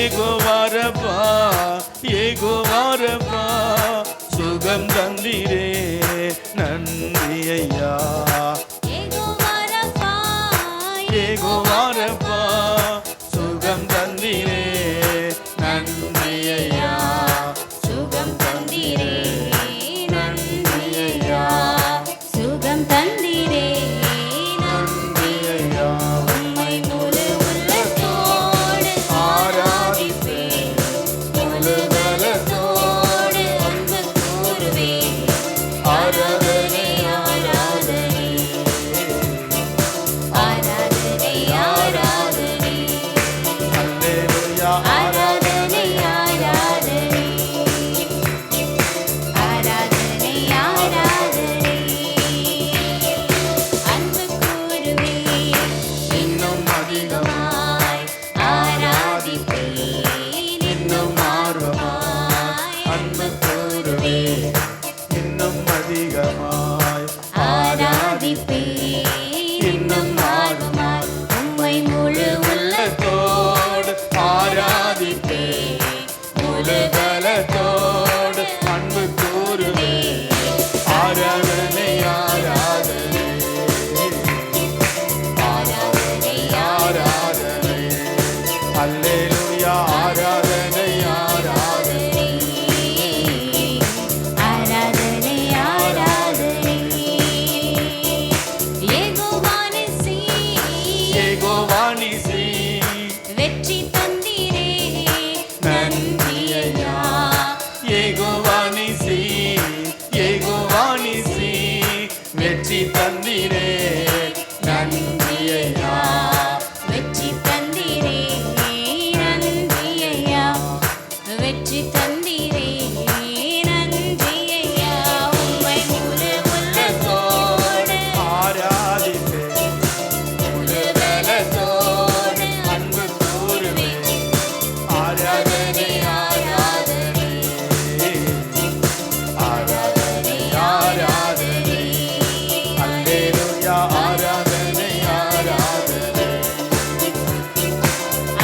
ஏகோவாரப்பா ஏகோவாரப்பா சுகம் தந்தீரே நன்றி ஐயா. ஏகோவாரப்பா ஏகோவாரப்பா சுகம் தந்தீரே நன்றி ஐயா. சுகம் தந்தீரே நன்றி ஐயா. சுகம் தந்தீரே நன்றி ஐயா. உம்மை முழு உள்ளத்தோடு ஆராதிப்பேன், முழு பலத்தோடு அன்பு கூறுவேன். ஆராதனை ஆராதனை ஆராதனை ஆராதனை அல்லேலூயா ஆராதனை ஆராதனை ஆராதனை ஆராதனை அன்பு கூறுவேன், இன்னும் அதிகமாய் ஆராதிப்பேன், இன்னும் ஆர்வமாய் அன்பு கூறுவே இன்னும் அதிகமாய் ஆராதிப்பேன், இன்னும் ஆர்வமாய் உம்மை முழு உள்ளத்தோடு ஆராதிப்பேன், முழு பலத்தோடு அன்பு கூறுவே ஆராதனை ஆராதனை ஆராதனை ஆராதனை அல்லேலூயா ஆராதனை ஆராதனை ஆராதனை ஆராதனை ஏகோவானிசி ஏகோவானிசி வெற்றி தந்தீரே நன்றி ஐயா. ஏகோவானிசி ஏகோவானிசி வெற்றி தந்தீரே நன்றி ஐயா. வெற்றி தந்தீரே நன்றி ஐயா. வெற்றி தந்தீரே நன்றி ஐயா. உம்மை முழு உள்ளத்தோடு ஆராதிப்பேன், முழு பலத்தோடு அன்பு கூறுவே ஆராதனை ஆராதனை ஆராதனை ஆராதனை அல்லேலூயா ஆராதனை ஆராதனை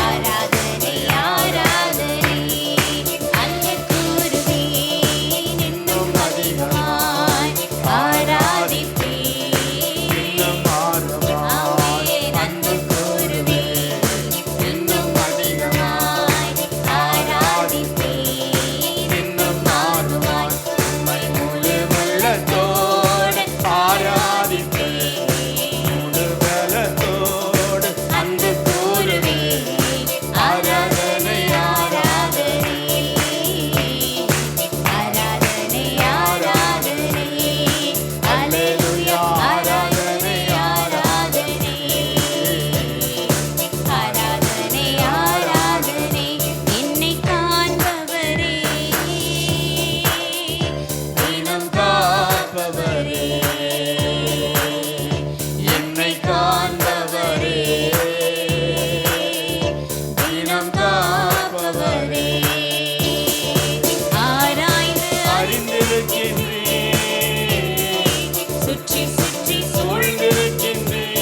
ஆராதனை ஆராதனை அன்பு கூறுவேன், இன்னும் அதிகமாய் ஆராதிப்பேன், இன்னும் ஆர்வமாய் அன்பு கூறுவேன், இன்னும் அதிகமாய் ஆராதிப்பேன், இன்னும் ஆர்வமாய் உம்மை முழு உள்ளத்தோடு ஆராதிப்பேன், முழு பலத்தோடு அன்பு கூறுவே ஆராதனை ஆராதனை ஆராதனை ஆராதனை அல்லேலூயா ஆராதனை ஆராதனை ஆராதனை ஆராதனை என்னை காண்பவரே தினம் காப்பவரே என்னை காண்பவரே தினம் காப்பவரே ஆராய்ந்து அறிந்திருக்கின்றேன் சுற்றி சுற்றி சூழ்ந்திருக்கின்றேன்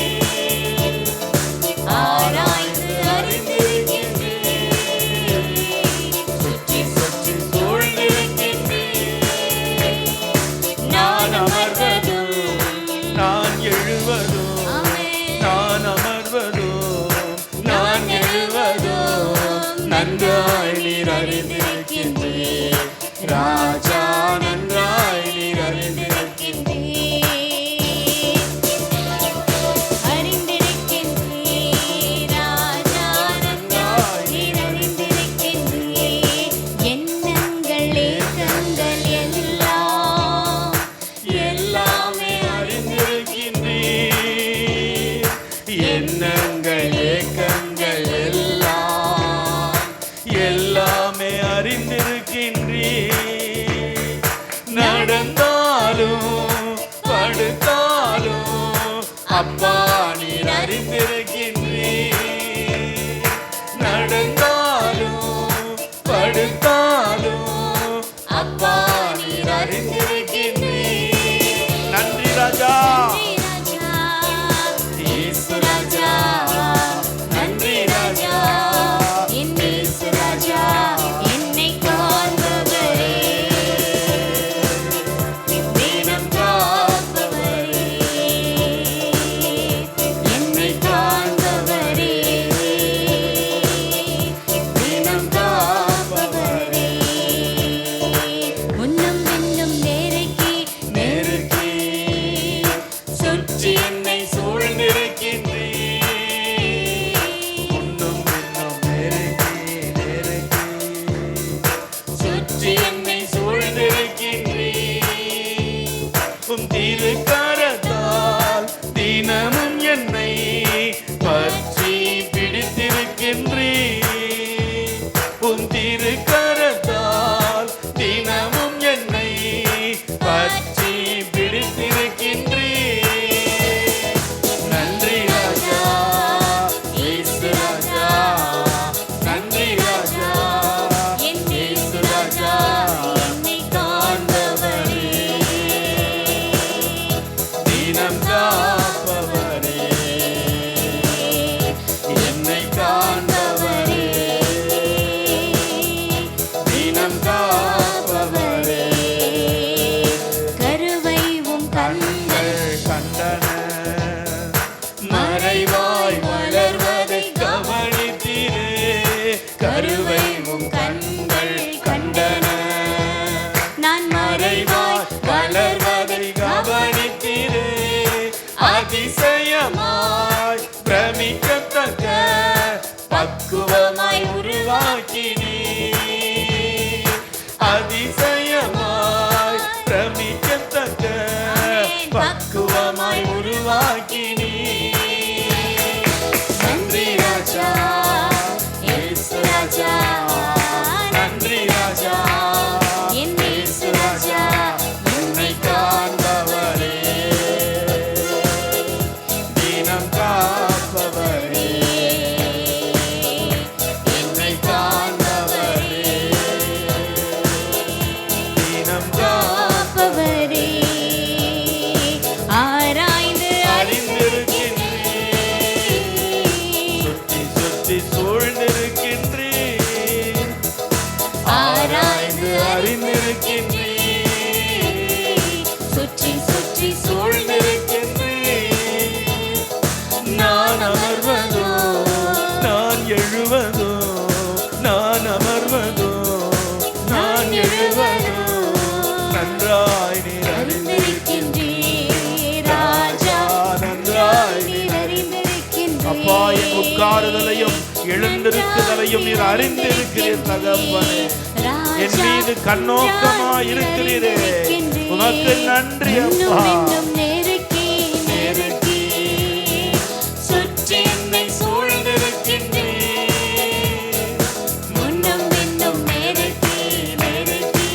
ஆராய்ந்து அறிந்திருக்கின்றேன் சுற்றி சுற்றி சூழ்ந்திருக்கின்றேன் நான் அமர்வதும் நான் எழுவதும் நான் அமர்வதும் நான் எழுவதும் நன்றாய் நீர் அறிந்திருக்கின்றேன் ராஜா நன்றாய் நீர் அறிந்திருக்கின்றேன் அறிந்திருக்கின்றேன் ராஜா நன்றாய் நீர் அறிந்திருக்கின்றேன் எண்ணங்கள் ஏக்கங்கள் எல்லாம் எல்லாமே அறிந்திருக்கின்றேன் எண்ணங்கள் ஏக்கங்கள் எல்லாம் எல்லாமே அறிந்திருக்கின்றேன் நடந்தாலும் படுத்தாலும் அப்பா நீர் அறிந்திருக்கின்றேன் நடந்தாலும் படுத்தாலும் அப்பா நீர் அறிந்திருக்கின்றேன் நன்றி ராஜா இயேசு ராஜா நன்றி ராஜா இயேசு ராஜா உம் திருக்கரத்தால் தினமும் என்னை பற்றி பிடித்திருக்கின்றீர். நன்றி ராஜா, இயேசு ராஜா, நன்றி ராஜா, என் இயேசு ராஜா, என்னை காண்பவரே, தினம் காப்பவரே, என்னை காண்பவரே, தினம் காப்பவரே. கருவை உம் கண்கள் கண்டன மறைவாய் வளர்வதை கவனித்தீரே. கருவை உம் கண்கள் கண்டன நான் மறைவாய் வளர்வதை கவனித்தீரே. அதிசயமாய் பிரமிக்கத்தக்க பக்குவமாய் உருவாக்கினீர். அதிசயமாய் பிரமிக்கத்தக்க பக்குவமாய் உருவாக்கினீர். நன்றி ராஜா, இயேசு ராஜா, நன்றி ராஜா, என் இயேசு ராஜா, என்னை காண்பவரே, தினம் காப்பவரே, என்னை காண்பவரே, தினம் காப்பவரே, ஆராய்ந்து அறிந்திருக்கின்றீர். சுற்றி சுற்றி சூழ்ந்திருக்கின்றீர். ஆராய்ந்து அறிந்திருக்கின்றீர். சுற்றி சுற்றி சூழ்ந்திருக்கின்றீர். நான் அமர்வதோ, நான் எழுவதோ, நான் அமர்வதோ, நான் எழுவதோ, நன்றாய் நீர் அறிந்திருக்கின்றீர். ராஜா, நன்றாய் நீர் நீர் அறிந்திருக்கின்றீர். அப்பா, என் உட்காருதலையும் எழுந்திருக்குதலையும் நீர் அறிந்திருக்கிறீர் தகப்பனே. என் மீது கண்ணோக்கமாய் இருக்கிறீரே, உமக்கு நன்றி அப்பா. இன்னும் நெருக்கி நெருக்கி சுற்றி என்னை சூழ்ந்திருக்கின்றீர். முன்னும் இன்னும் நெருக்கி நெருக்கி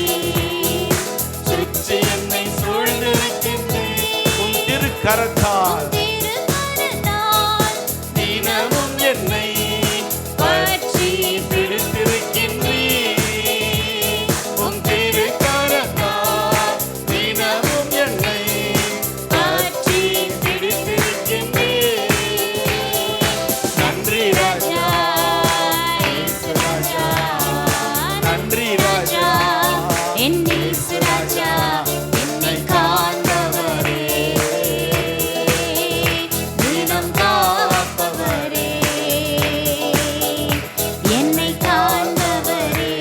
சுற்றி என்னை சூழ்ந்திருக்கின்றீர். உம் திருக்கரத்தால் திருக்கரத்தால் தினமும் என்னை பற்றி பிடித்திருக்கின்றீர். உம் திருக்கரத்தால் தினமும் என்னை பற்றி பிடித்திருக்கின்றீர். நன்றி ராஜா, இயேசு ராஜா, நன்றி ராஜா, என் இயேசு ராஜா, என்னை காண்பவரே, தினம் காப்பவரே, என்னை காண்பவரே,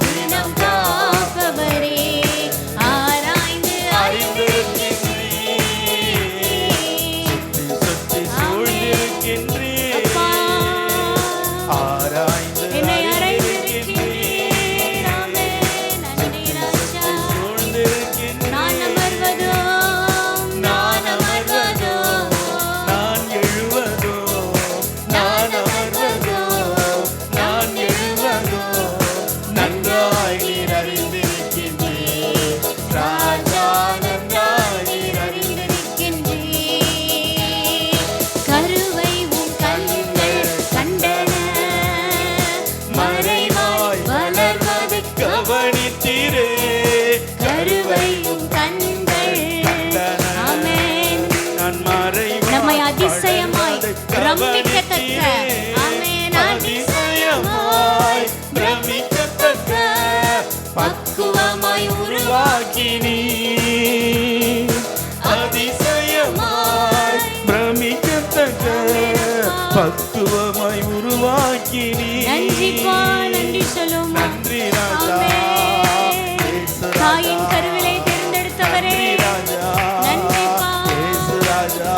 தினம் காப்பவரே, ஆராய்ந்து அறிந்திருக்கின்றீர். சுற்றி சூழ்ந்திருக்கின்றீர். அப்பா, ஆராய்ந்து என்னை அறிந்திருக்கின்றீர். அறிந்திருக்கின்றீர். நன்றி ராஜா, சூழ்ந்திருக்கின்றீர். நான் அமர்வதோ, நான் அமர்வதோ, நான் எழுவதோ, நான் அமர்வதோ, நான் எழுவதோ, நன்றாய் நீர் அறிந்திருக்கின்றீர். ராஜா, நன்றாய் நீர் அறிந்திருக்கின்றீர். கருவை உம் கண்கள் கண்டன, மறைவாய் வளர்வதை கவனித்தீரே. கருவை உம் கண்கள் கண்டன. ஆமென். நான் மறைவாய் நம்மை அதிசயமாய் வளர்வதை பிரமிக்கத்தக்க, கவனித்தீரே. ஆமென், அதிசயமாய் பிரமிக்கத்தக்க பக்குவமாய் உருவாக்கினீர். அதிசயமாய் பிரமிக்கத்தக்க பக்குவமாய் உருவாக்கினீர். நன்றிப்பா, நன்றி சொல்லுவோம். நன்றி ராஜா, ஆமென். இயேசு தாயின் ராஜா, கருவிலை தேர்ந்தெடுத்தவரே, நன்றி ராஜா, நன்றிப்பா. இயேசு ராஜா,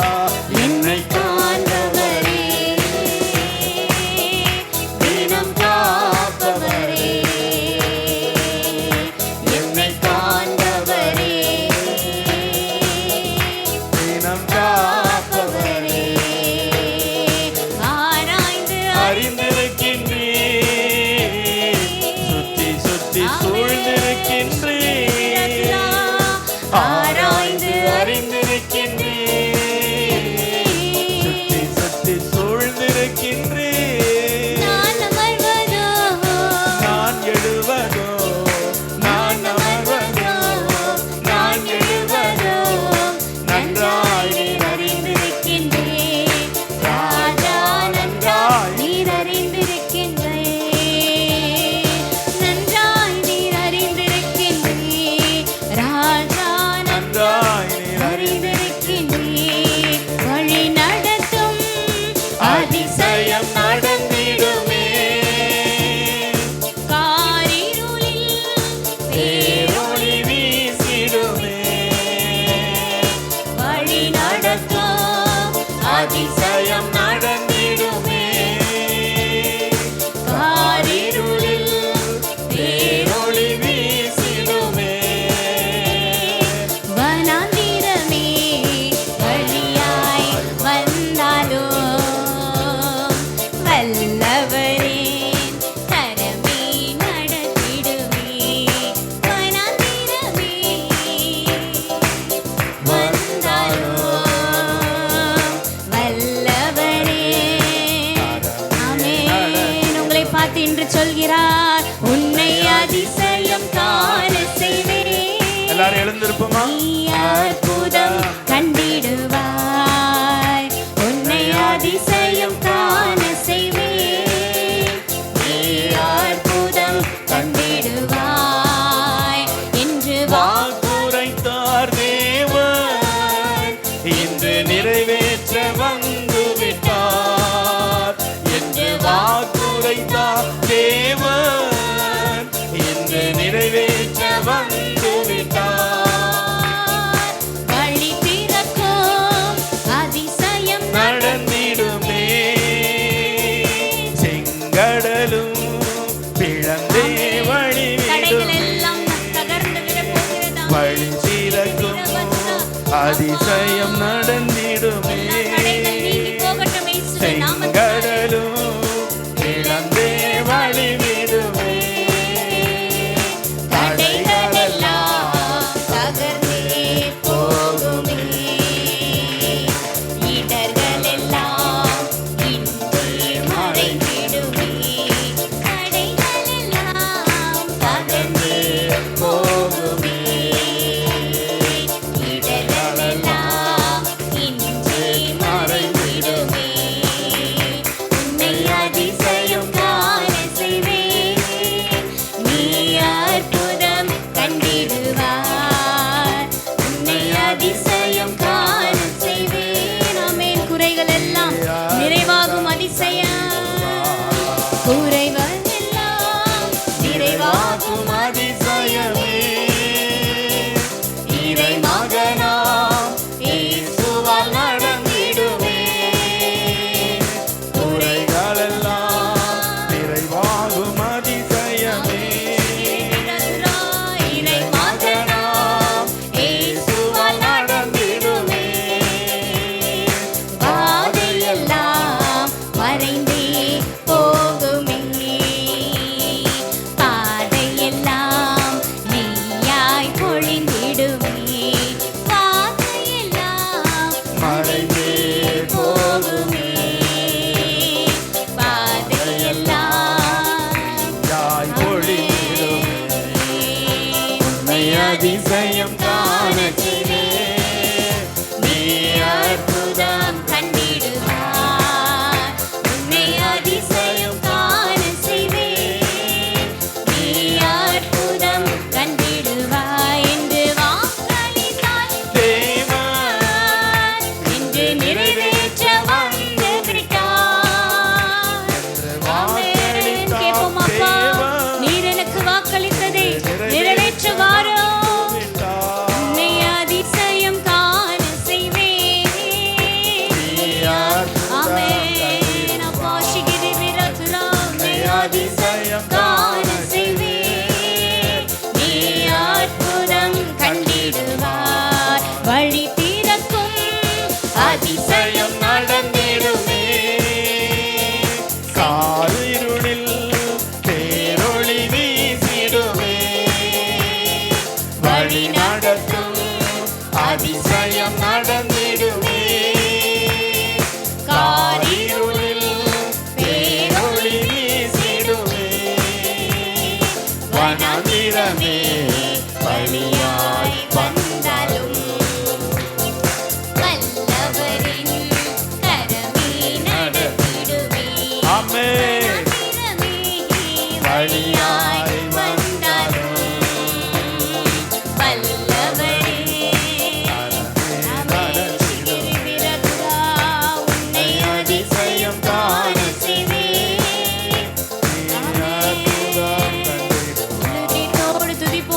என்னை காண்பவரே, தினம் காப்பவரே, என்னை காண்பவரே, தினம் காப்பவரே, ஆராய்ந்து அறிந்திருக்கின்றீர். பார்த்து இன்று சொல்கிறார், உன்னை அதிசயம் காண செய்வேன். எல்லாரும் எழுந்திருப்போமா? நீ அற்புதம் கண்டிடுவாய், உன்னை அதிசயம் காண செய்வேன். நீ அற்புதம் கண்டிடுவாய் என்று வாக்குரைத்தார் தேவன், இன்று நிறைவேற்ற வந்து விட்டார். என்று வாக்குரைத்தார் தேவன், இன்று நிறைவேற்ற வந்து விட்டார். வழி திறக்கும் அதிசயம் நடந்திடுமே, செங்கடலும் பிளந்தே வழிவிடும். தடைகள் எல்லாம் தகர்ந்து விட போகிறதா? வழி திறக்கும் அதிசயம் நடந்திடுமே, தடைகள் நீங்கி போகட்டும் இயேசுவின் நாமத்தினாலே. செங்கடலும் பிளந்தே வழிவிடுமே. தடைகளெல்லாம் தகர்ந்தே போகுமே, இடர்களெல்லாம் இன்றே மறைந்திடுமே. தடைகளெல்லாம் தகர்ந்தே போகுமே, இடர்களெல்லாம் இன்றே மறைந்திடுமே. உன்னை அதிசயம் காண செய்வேன், நீ அற்புதம் கண்டிடுவாய், உன்னை அதிசயம் காண செய்வேன். ஆமென். குறைகள் எல்லாம் நிறைவாகும் அதிசயம், குறைகள் எல்லாம் நிறைவாகும் அதிசயமே, இறை மகனாம் இயேசுவால் நடந்திடுமே. குறைகளெல்லாம் நிறைவாகும் அதிசயமே, இறை மகனாம் இயேசுவால் நடந்திடுமே. பாதையெல்லாம் மறைந்தே போகுமே, பாதையெல்லாம் நெய்யாய் பொழிந்திடுமே. பாதையெல்லாம் மறைந்தே போகுமே, பாதையெல்லாம் யாய் பொழிந்திடுமே. உன்னை அதிசயம் காண செய்வேன், நீ அற்புதம் கண்டிடுவாய், உன்னை அதிசயம் காண செய்வேன். நீ அற்புதம் கண்டிடுவாய் என்று வாக்களித்தாய் தேவன், இன்று நிறைவேற்ற வந்து விட்டார். ஆமென். கேட்போம் அப்பா, நீர் எனக்கு வாக்களித்ததை நிறைவேற்ற வாரோ. உன்னை அதிசயம் காண செய்வேன். ஆமென். அப்பா சிகிரி விரதுரா, உன்னை அதிசயம் காண செய்வேன். நீ அற்புதம் கண்டிடுவார், வழி திறக்கும் அதிசயம் நடந்திடுமே. காரிருளில் பேரொளி வீசிடுமே, வழி நடத்தும் அதிசயம் நடந்திடுமே. காரிருளில் பேரொளி வீசிடுமே, வனாந்திரமே வழியாய் வந்தாலும் வல்லவரின் கரமே நடத்திடுமே. ஆமென். வனாந்திரமே வழியாய் வந்தாலும் வல்லவரே. உன்னை அதிசயம் காண செய்வேன். துதிப்போடு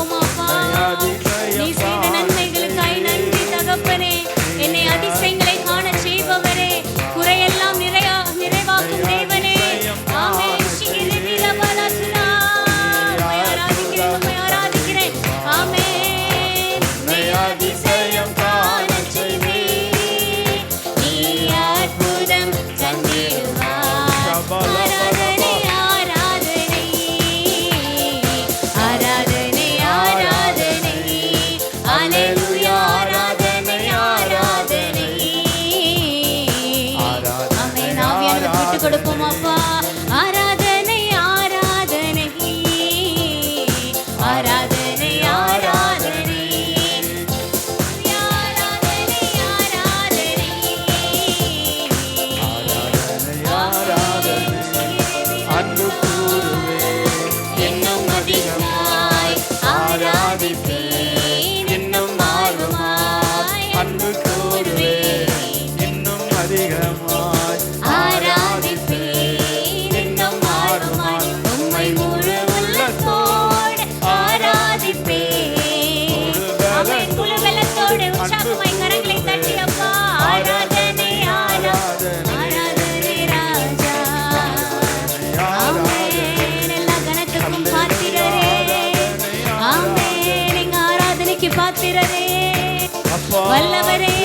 வல்லவரே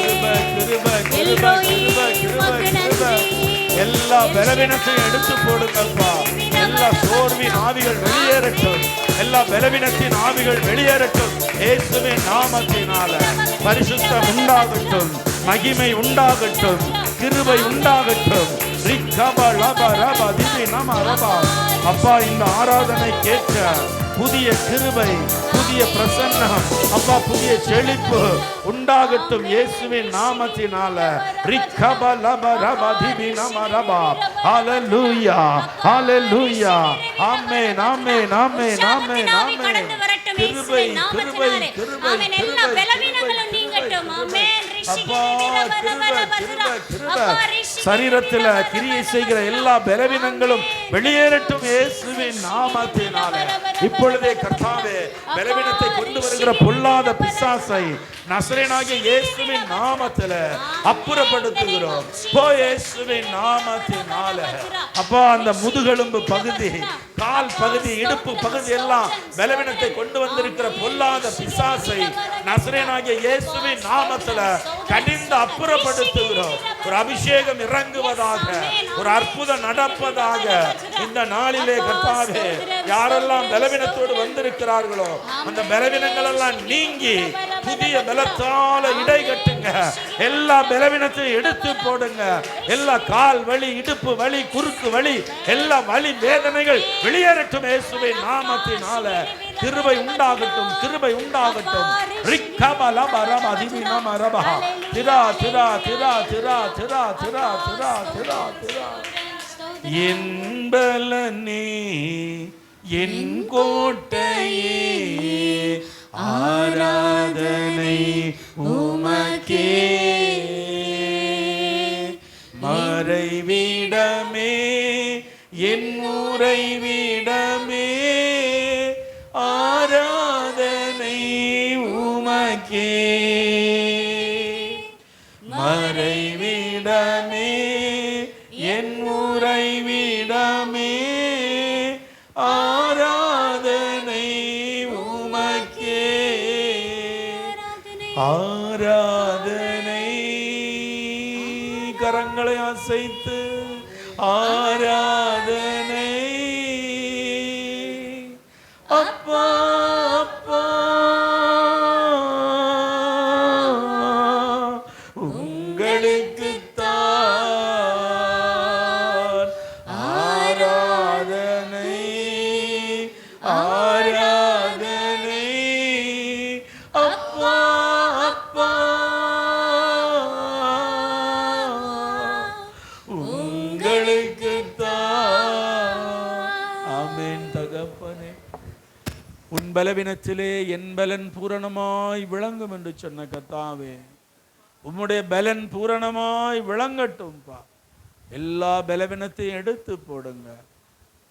எல்ரோயி உமக்கு நன்றி. எல்லா பலவீனத்தையும் எடுத்து போடுங்கப்பா. எல்லா சோர்வின் ஆவிகள் வெளியேறட்டும். எல்லா பலவீனத்தின் ஆவிகள் வெளியேறட்டும். இயேசுவின் நாமத்தினால பரிசுத்தம் உண்டாகட்டும், மகிமை உண்டாகட்டும், கிருபை உண்டாகட்டும். அப்பா, இந்த ஆராதனை கேட்க புதிய கிருபை, புதிய பிரசன்னம் அப்பா, புதிய செழிப்பு உண்டாகட்டும் இயேசுவின் நாமத்தினால. ஹல்லேலூயா, ஹல்லேலூயா, ஆமென், ஆமென், ஆமென், ஆமென், ஆமென். கிருபை, கிருபை, கிருபை, எல்லா பலவீனங்களும் நீங்கட்டும். ஆமென். சரீரத்தில் கிரியை செய்கிற எல்லா பலவீனங்களும் வெளியேறட்டும் இயேசுவின் நாமத்தினால. இப்பொழுதே கர்த்தாவே, பலவீனத்தை கொண்டு வருகிற பொல்லாத பிசாசை நசரேயனாகிய இயேசுவின் நாமத்தில அப்புறப்படுத்துகிறோம். இயேசுவின் நாமத்தினால அப்பா, அந்த முதுகெலும்பு பகுதி, கால் பகுதி, இடுப்பு பகுதி எல்லாம் பலவீனத்தை கொண்டு வந்திருக்கிற பொல்லாத பிசாசை நசரேயனாகிய இயேசுவின் நாமத்தில கடிந்து அப்புறப்படுத்துகிறோம். ஒரு அபிஷேகம் இறங்குவதாக, ஒரு அற்புதம் நடப்பதாக இந்த நாளிலே கர்த்தாவே. யாரெல்லாம் பலவீனத்தோடு வந்திருக்கிறார்களோ அந்த பலவீனங்கள் எல்லாம் நீங்கி புதிய பலத்தால இடை கட்டுங்க. எல்லா பலவீனத்தையும் எடுத்து போடுங்க. எல்லா கால் வலி, இடுப்பு வலி, குறுக்கு வலி, எல்லா வலி வேதனைகள் வெளியேறட்டும் இயேசுவின் நாமத்தினால. கிருபை உண்டாகட்டும், கிருபை உண்டாகட்டும். என் பலனே, என் கோட்டையே, ஆராதனை உமக்கே. மறைவிடமே, என் உறைவிடமே, ஆராதனை உமக்கே. மறைவிடமே, என் உறைவிடமே, ஆராதனை உமக்கே. ஆராதனை. கரங்களை அசைத்து ஆராதனை. அப்பா, அப்பா, உங்களுக்குத்தான் ஆராதனை, ஆராதனை. அப்பா, அப்பா, உங்களுக்குத்தான். ஆமென். தகப்பனே, உன் பலவீனத்திலே என் பலன் பூரணமாய் விளங்கும் என்று சொன்ன கர்த்தாவே, உம்முடைய பலன் பூரணமாய் விளங்கட்டும்பா. எல்லா பலவீனத்தையும் எடுத்து போடுங்க.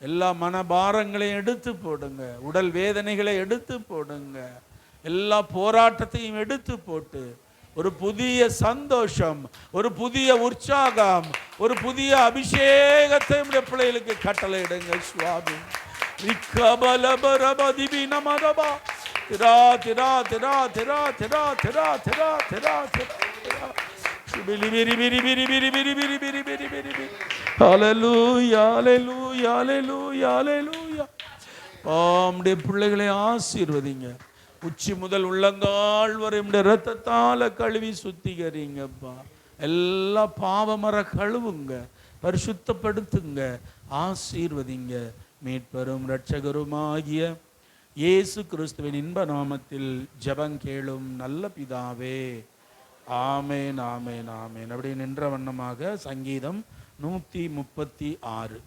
எல்லா மனபாரங்களையும் எடுத்து போடுங்க. உடல் வேதனைகளை எடுத்து போடுங்க. எல்லா போராட்டத்தையும் எடுத்து போட்டு ஒரு புதிய சந்தோஷம், ஒரு புதிய உற்சாகம், ஒரு புதிய அபிஷேகத்தை உடைய பிள்ளைகளுக்கு கட்டளையிடுங்க சுவாமி. பிள்ளைகளை ஆசீர்வதிங்க. உச்சி முதல் உள்ளங்கால் வரை இரத்தத்தால கழுவி சுத்திகரிங்கப்பா. எல்லா பாவமர கழுவுங்க, பரிசுத்தப்படுத்துங்க, ஆசீர்வதிங்க. மீட்பரும் இரட்சகருமாகிய இயேசு கிறிஸ்துவின் இன்ப நாமத்தில் ஜெபம் கேளும் நல்ல பிதாவே. ஆமென், ஆமென், ஆமென். அப்படி நின்ற வண்ணமாக சங்கீதம் 136.